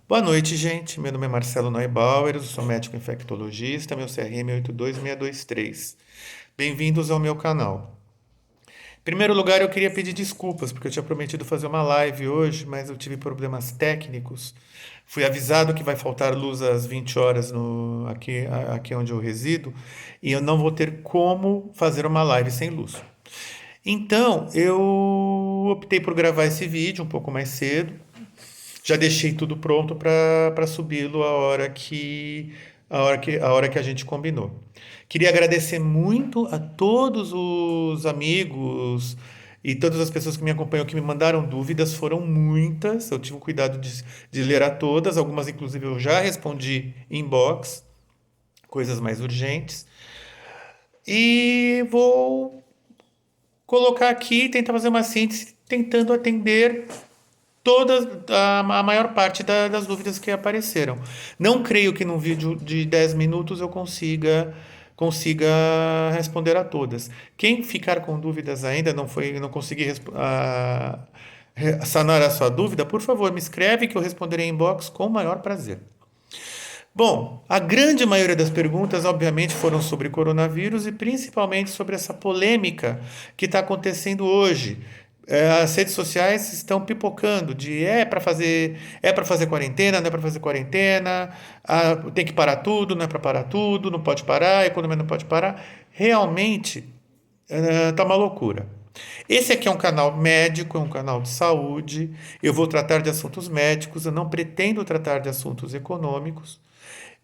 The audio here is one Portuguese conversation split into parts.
Boa noite, gente. Meu nome é Marcelo Neubauer, eu sou médico infectologista, meu CRM é 82623. Bem-vindos ao meu canal. Em primeiro lugar, eu queria pedir desculpas, porque eu tinha prometido fazer uma live hoje, mas eu tive problemas técnicos. Fui avisado que vai faltar luz às 20 horas aqui onde eu resido, e eu não vou ter como fazer uma live sem luz. Então, eu optei por gravar esse vídeo um pouco mais cedo. Já deixei tudo pronto para subi-lo a hora que a gente combinou. Queria agradecer muito a todos os amigos e todas as pessoas que me acompanham, que me mandaram dúvidas, foram muitas. Eu tive o cuidado de ler a todas, algumas inclusive eu já respondi em inbox, coisas mais urgentes. E vou colocar aqui, tentar fazer uma síntese, tentando atender a maior parte das dúvidas que apareceram. Não creio que num vídeo de 10 minutos eu consiga responder a todas. Quem ficar com dúvidas ainda, não consegui sanar a sua dúvida, por favor, me escreve que eu responderei em inbox com o maior prazer. Bom, a grande maioria das perguntas, obviamente, foram sobre coronavírus e principalmente sobre essa polêmica que está acontecendo hoje. As redes sociais estão pipocando de é para fazer quarentena, não é para fazer quarentena, tem que parar tudo, não é para parar tudo, não pode parar, a economia não pode parar. Realmente tá uma loucura. Esse aqui é um canal médico, é um canal de saúde. Eu vou tratar de assuntos médicos, eu não pretendo tratar de assuntos econômicos.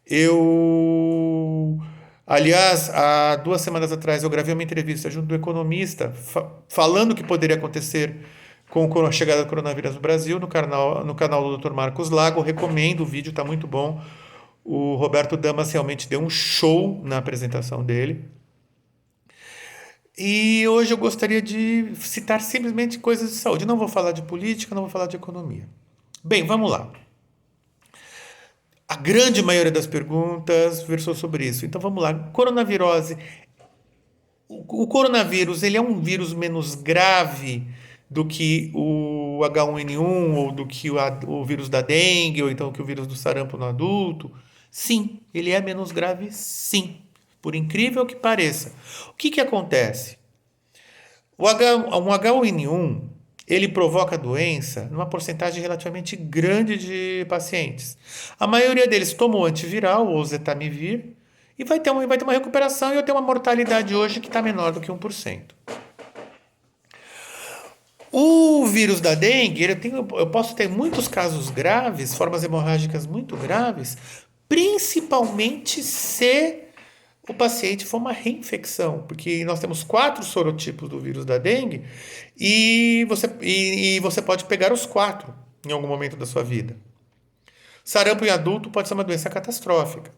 Eu, aliás, há 2 semanas atrás eu gravei uma entrevista junto do economista falando o que poderia acontecer com a chegada do coronavírus no Brasil no canal do Dr. Marcos Lago. Eu recomendo o vídeo, está muito bom. O Roberto Damas realmente deu um show na apresentação dele. E hoje eu gostaria de citar simplesmente coisas de saúde. Não vou falar de política, não vou falar de economia. Bem, vamos lá. A grande maioria das perguntas versou sobre isso. Então vamos lá. Coronavirose. O coronavírus, ele é um vírus menos grave do que o H1N1 ou do que o vírus da dengue ou então que o vírus do sarampo no adulto? Sim, ele é menos grave, sim. Por incrível que pareça. O que acontece? Um H1N1, ele provoca doença numa porcentagem relativamente grande de pacientes. A maioria deles tomou antiviral ou Zetamivir e vai ter uma recuperação e eu tenho uma mortalidade hoje que está menor do que 1%. O vírus da dengue, eu posso ter muitos casos graves, formas hemorrágicas muito graves, principalmente se o paciente for uma reinfecção, porque nós temos 4 sorotipos do vírus da dengue e você pode pegar os 4 em algum momento da sua vida. Sarampo em adulto pode ser uma doença catastrófica.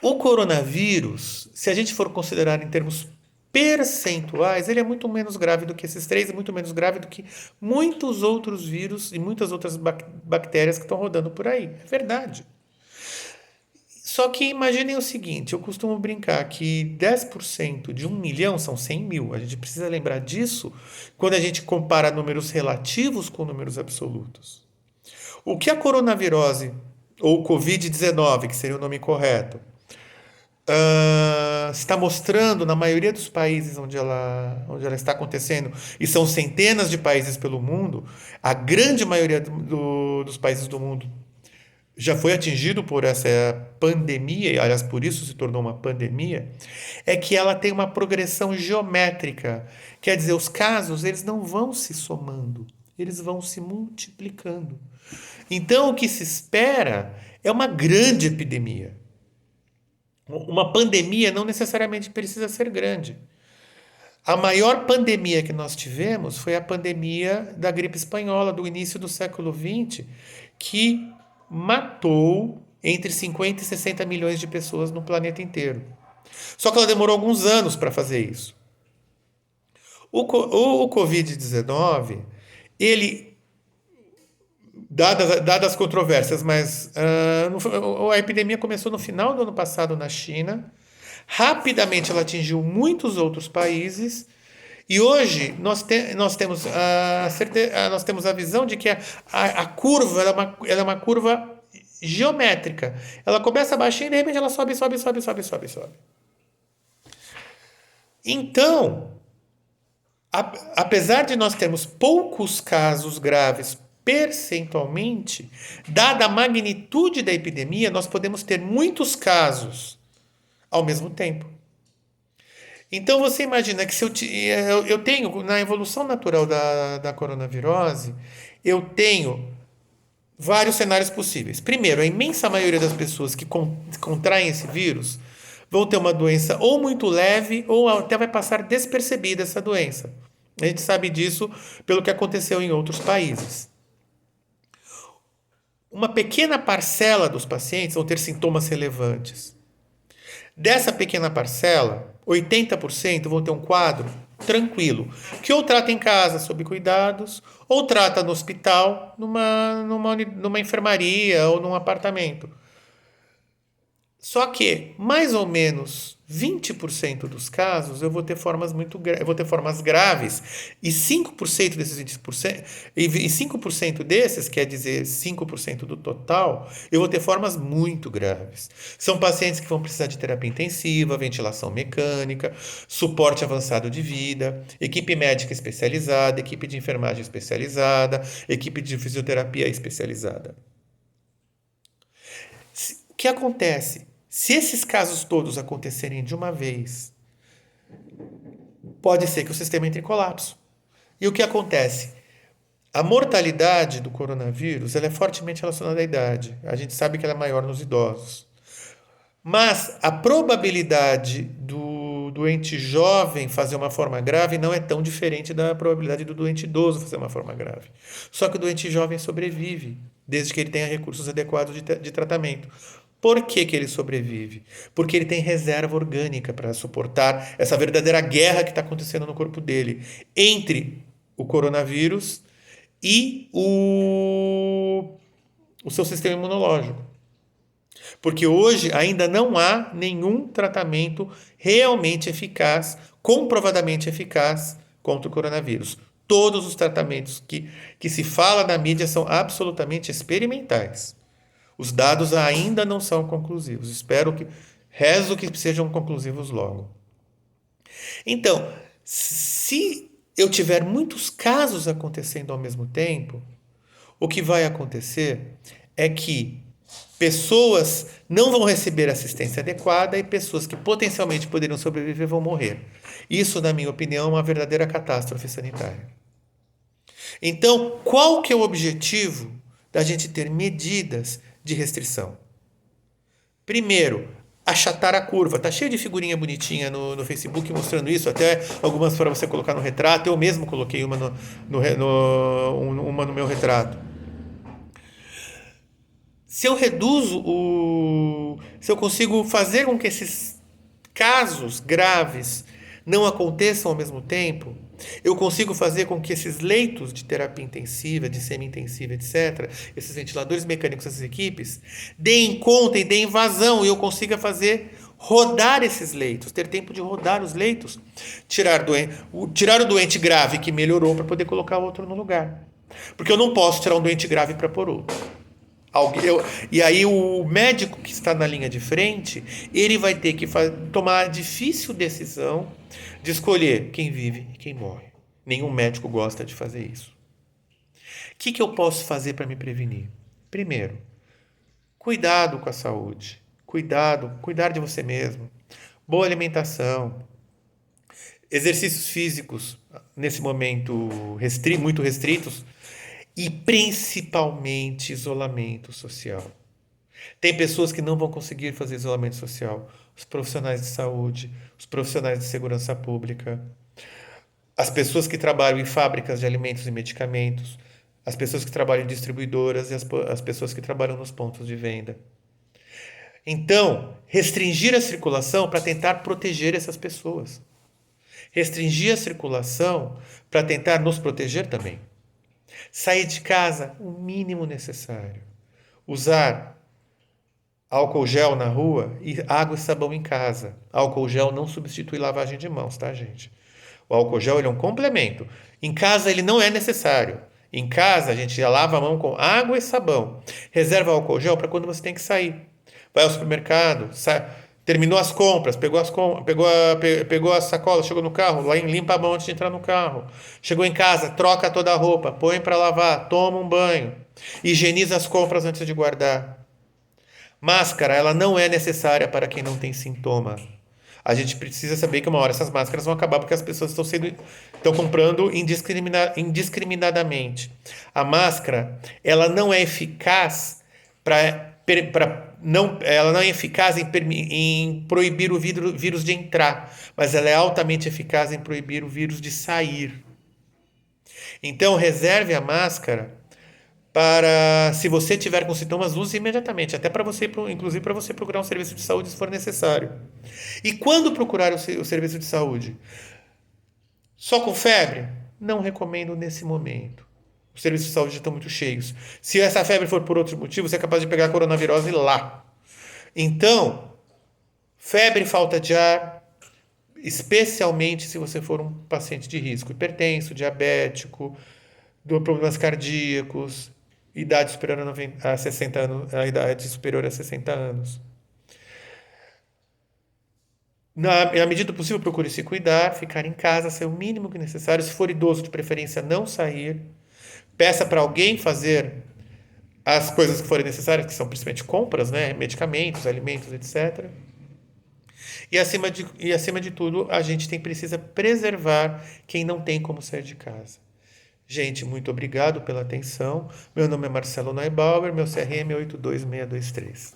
O coronavírus, se a gente for considerar em termos percentuais, ele é muito menos grave do que esses três e muito menos grave do que muitos outros vírus e muitas outras bactérias que estão rodando por aí. É verdade. Só que imaginem o seguinte, eu costumo brincar que 10% de 1 milhão são 100 mil. A gente precisa lembrar disso quando a gente compara números relativos com números absolutos. O que a coronavirose, ou Covid-19, que seria o nome correto, está mostrando na maioria dos países onde ela está acontecendo, e são centenas de países pelo mundo, a grande maioria dos países do mundo já foi atingido por essa pandemia, e aliás, por isso se tornou uma pandemia, é que ela tem uma progressão geométrica. Quer dizer, os casos eles não vão se somando, eles vão se multiplicando. Então, o que se espera é uma grande epidemia. Uma pandemia não necessariamente precisa ser grande. A maior pandemia que nós tivemos foi a pandemia da gripe espanhola do início do século XX, que matou entre 50 e 60 milhões de pessoas no planeta inteiro. Só que ela demorou alguns anos para fazer isso. O Covid-19, ele, dadas as controvérsias, mas a epidemia começou no final do ano passado na China. Rapidamente ela atingiu muitos outros países E hoje nós temos nós temos a visão de que a curva ela é uma curva geométrica. Ela começa baixinha e de repente ela sobe, sobe, sobe, sobe, sobe, sobe. Então, apesar de nós termos poucos casos graves percentualmente, dada a magnitude da epidemia, nós podemos ter muitos casos ao mesmo tempo. Então você imagina que se eu tenho, na evolução natural da coronavirose, eu tenho vários cenários possíveis. Primeiro, a imensa maioria das pessoas que contraem esse vírus vão ter uma doença ou muito leve ou até vai passar despercebida essa doença. A gente sabe disso pelo que aconteceu em outros países. Uma pequena parcela dos pacientes vão ter sintomas relevantes. Dessa pequena parcela, 80% vão ter um quadro tranquilo, que ou trata em casa sob cuidados, ou trata no hospital, numa enfermaria ou num apartamento. Só que, mais ou menos 20% dos casos, eu vou ter formas graves. E 5% desses 20%, e 5% desses, quer dizer 5% do total, eu vou ter formas muito graves. São pacientes que vão precisar de terapia intensiva, ventilação mecânica, suporte avançado de vida, equipe médica especializada, equipe de enfermagem especializada, equipe de fisioterapia especializada. O que acontece? Se esses casos todos acontecerem de uma vez, pode ser que o sistema entre em colapso. E o que acontece? A mortalidade do coronavírus ela é fortemente relacionada à idade. A gente sabe que ela é maior nos idosos. Mas a probabilidade do doente jovem fazer uma forma grave não é tão diferente da probabilidade do doente idoso fazer uma forma grave. Só que o doente jovem sobrevive, desde que ele tenha recursos adequados de tratamento. Por que que ele sobrevive? Porque ele tem reserva orgânica para suportar essa verdadeira guerra que está acontecendo no corpo dele entre o coronavírus e o seu sistema imunológico. Porque hoje ainda não há nenhum tratamento realmente eficaz, comprovadamente eficaz contra o coronavírus. Todos os tratamentos que se fala na mídia são absolutamente experimentais. Os dados ainda não são conclusivos. Rezo que sejam conclusivos logo. Então, se eu tiver muitos casos acontecendo ao mesmo tempo, o que vai acontecer é que pessoas não vão receber assistência adequada e pessoas que potencialmente poderiam sobreviver vão morrer. Isso, na minha opinião, é uma verdadeira catástrofe sanitária. Então, qual que é o objetivo da gente ter medidas de restrição? Primeiro, achatar a curva. Tá cheio de figurinha bonitinha no Facebook mostrando isso, até algumas para você colocar no retrato. Eu mesmo coloquei uma uma no meu retrato. Se eu se eu consigo fazer com que esses casos graves não aconteçam ao mesmo tempo, eu consigo fazer com que esses leitos de terapia intensiva, de semi-intensiva, etc., esses ventiladores mecânicos, essas equipes, deem conta e deem vazão e eu consiga fazer rodar esses leitos, ter tempo de rodar os leitos, tirar o doente grave que melhorou para poder colocar outro no lugar. Porque eu não posso tirar um doente grave para pôr outro. E aí o médico que está na linha de frente, ele vai ter que tomar a difícil decisão de escolher quem vive e quem morre. Nenhum médico gosta de fazer isso. O que eu posso fazer para me prevenir? Primeiro, cuidado com a saúde. Cuidar de você mesmo. Boa alimentação. Exercícios físicos, nesse momento muito restritos. E principalmente isolamento social. Tem pessoas que não vão conseguir fazer isolamento social. Os profissionais de saúde, os profissionais de segurança pública, as pessoas que trabalham em fábricas de alimentos e medicamentos, as pessoas que trabalham em distribuidoras e as pessoas que trabalham nos pontos de venda. Então, restringir a circulação para tentar proteger essas pessoas. Restringir a circulação para tentar nos proteger também. Sair de casa o mínimo necessário. Usar álcool gel na rua e água e sabão em casa. Álcool gel não substitui lavagem de mãos, tá, gente? O álcool gel ele é um complemento. Em casa ele não é necessário. Em casa a gente já lava a mão com água e sabão. Reserva álcool gel para quando você tem que sair. Vai ao supermercado, terminou as compras, pegou a sacola, chegou no carro, lá limpa a mão antes de entrar no carro. Chegou em casa, troca toda a roupa, põe para lavar, toma um banho. Higieniza as compras antes de guardar. Máscara, ela não é necessária para quem não tem sintoma. A gente precisa saber que uma hora essas máscaras vão acabar porque as pessoas estão comprando indiscriminadamente. A máscara, ela não é eficaz ela não é eficaz em proibir o vírus de entrar, mas ela é altamente eficaz em proibir o vírus de sair. Então, reserve a máscara para, se você tiver com sintomas, use imediatamente, até para você, inclusive para você procurar um serviço de saúde se for necessário. E quando procurar o serviço de saúde? Só com febre? Não recomendo nesse momento. Os serviços de saúde estão muito cheios. Se essa febre for por outro motivo, você é capaz de pegar a coronavirose lá. Então, febre e falta de ar, especialmente se você for um paciente de risco, hipertenso, diabético, problemas cardíacos, idade superior a 60 anos, a idade superior a 60 anos. Na medida do possível, procure se cuidar, ficar em casa, ser o mínimo que necessário. Se for idoso, de preferência, não sair. Peça para alguém fazer as coisas que forem necessárias, que são principalmente compras, né? Medicamentos, alimentos, etc. E acima de tudo, a gente precisa preservar quem não tem como sair de casa. Gente, muito obrigado pela atenção. Meu nome é Marcelo Neubauer, meu CRM é 82623.